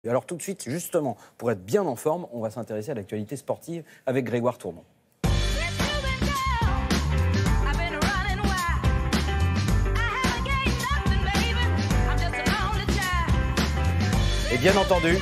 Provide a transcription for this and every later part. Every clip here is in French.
Et alors tout de suite, justement, pour être bien en forme, on va s'intéresser à l'actualité sportive avec Grégoire Tournon. Et bien entendu,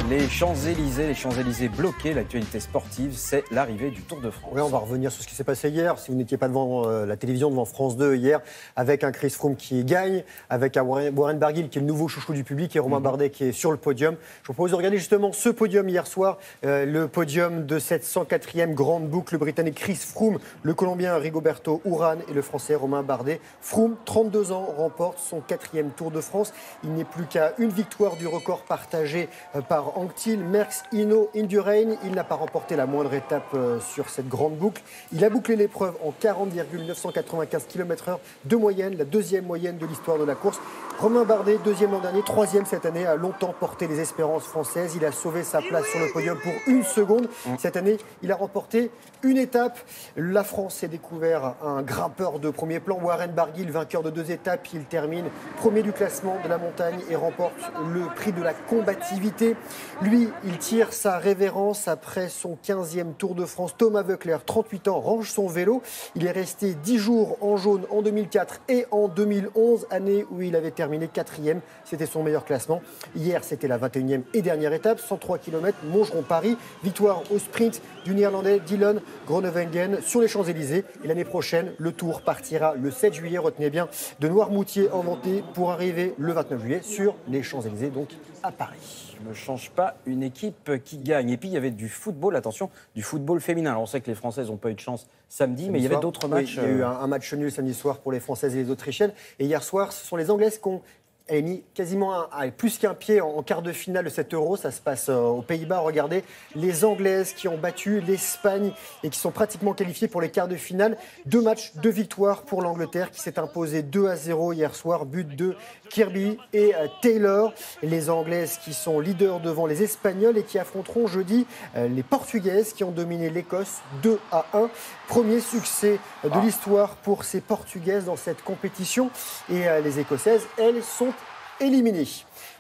les Champs-Élysées bloqués, l'actualité sportive, c'est l'arrivée du Tour de France. Oui, on va revenir sur ce qui s'est passé hier. Si vous n'étiez pas devant la télévision, devant France 2 hier, avec un Chris Froome qui gagne, avec un Warren Barguil qui est le nouveau chouchou du public et Romain Bardet qui est sur le podium. Je vous propose de regarder justement ce podium hier soir, le podium de cette 104e grande boucle, le Britannique Chris Froome, le Colombien Rigoberto Urán et le Français Romain Bardet. Froome, 32 ans, remporte son 4e Tour de France. Il n'est plus qu'à une victoire du record partagé par Anctil, Merckx, Hinault, Indurain. Il n'a pas remporté la moindre étape sur cette grande boucle. Il a bouclé l'épreuve en 40,995 km/h de moyenne, la deuxième moyenne de l'histoire de la course. Romain Bardet, deuxième l'an dernier, troisième cette année, a longtemps porté les espérances françaises. Il a sauvé sa place sur le podium pour une seconde. Cette année, il a remporté une étape. La France s'est découvert un grimpeur de premier plan. Warren Barguil, vainqueur de 2 étapes. Il termine premier du classement de la montagne et remporte le prix de la combativité. Lui, il tire sa révérence après son 15e Tour de France. Thomas Voeckler, 38 ans, range son vélo. Il est resté 10 jours en jaune en 2004 et en 2011, année où il avait terminé 4e. C'était son meilleur classement. Hier, c'était la 21e et dernière étape, 103 km, Montgeron-Paris. Victoire au sprint du Néerlandais Dylan Groenewegen sur les Champs-Élysées. Et l'année prochaine, le Tour partira le 7 juillet, retenez bien, de Noirmoutier en Vendée pour arriver le 29 juillet sur les Champs-Élysées, donc à Paris. Ne change pas une équipe qui gagne. Et puis il y avait du football, attention, du football féminin. Alors on sait que les Françaises n'ont pas eu de chance samedi, mais il y avait d'autres matchs. Oui, il y a eu un match nul samedi soir pour les Françaises et les Autrichiennes. Et hier soir, ce sont les Anglaises qui ont mis quasiment plus qu'un pied en quart de finale de cet Euro. Ça se passe aux Pays-Bas. Regardez, les Anglaises qui ont battu l'Espagne et qui sont pratiquement qualifiées pour les quarts de finale. 2 matchs, 2 victoires pour l'Angleterre qui s'est imposée 2-0 hier soir. But de Kirby et Taylor. Les Anglaises qui sont leaders devant les Espagnols et qui affronteront jeudi les Portugaises qui ont dominé l'Écosse 2-1. Premier succès de l'histoire pour ces Portugaises dans cette compétition. Et les Écossaises, elles, sont éliminées.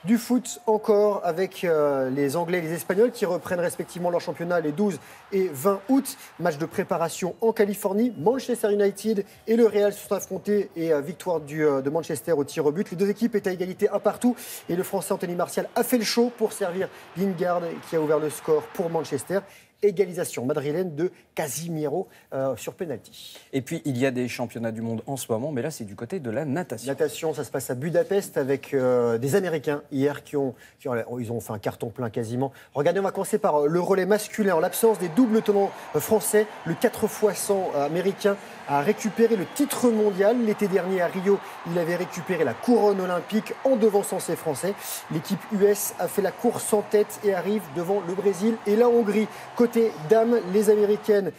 Du foot encore avec les Anglais et les Espagnols qui reprennent respectivement leur championnat les 12 et 20 août. Match de préparation en Californie. Manchester United et le Real se sont affrontés et victoire de Manchester au tir au but. Les deux équipes étaient à égalité un partout et le Français Anthony Martial a fait le show pour servir Lingard qui a ouvert le score pour Manchester. Égalisation madrilène de Casimiro sur penalty. Et puis, il y a des championnats du monde en ce moment, mais là, c'est du côté de la natation. Natation, ça se passe à Budapest avec des Américains hier ils ont fait un carton plein quasiment. Regardez, on va commencer par le relais masculin. En l'absence des doubles tenants français, le 4x100 américain a récupéré le titre mondial. L'été dernier à Rio, il avait récupéré la couronne olympique en devançant ses Français. L'équipe US a fait la course en tête et arrive devant le Brésil et la Hongrie. Côté dames, les Américaines,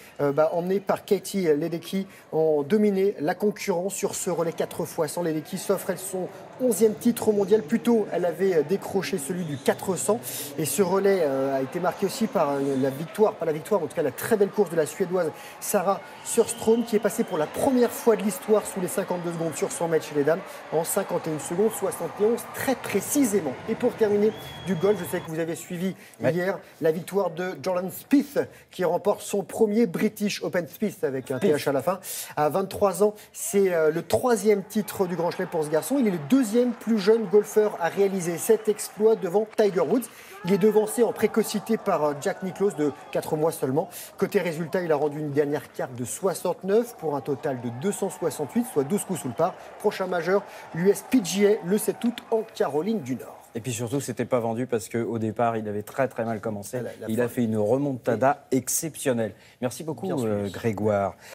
emmenées par Katie Ledecky, ont dominé la concurrence sur ce relais 4x100. Ledecky s'offre son 11e titre mondial. Plus tôt, elle avait décroché celui du 400. Et ce relais a été marqué aussi par la victoire, pas la victoire, mais en tout cas la très belle course de la Suédoise Sarah Sjöström, qui est passée pour la première fois de l'histoire sous les 52 secondes sur 100 mètres chez les dames, en 51 secondes 71, très précisément. Et pour terminer, du golf, je sais que vous avez suivi hier la victoire de Jordan Spieth, qui remporte son premier British Open. Spieth avec un TH à la fin. À 23 ans, c'est le 3e titre du Grand Chelem pour ce garçon. Il est le 2e plus jeune golfeur à réaliser cet exploit devant Tiger Woods. Il est devancé en précocité par Jack Nicklaus de 4 mois seulement. Côté résultat, il a rendu une dernière carte de 69 pour un total de 268, soit 12 coups sous le par. Prochain majeur, l'US PGA le 7 août en Caroline du Nord. Et puis surtout, c'était pas vendu parce qu'au départ, il avait très très mal commencé. Il a fait une remontada exceptionnelle. Merci beaucoup, Grégoire.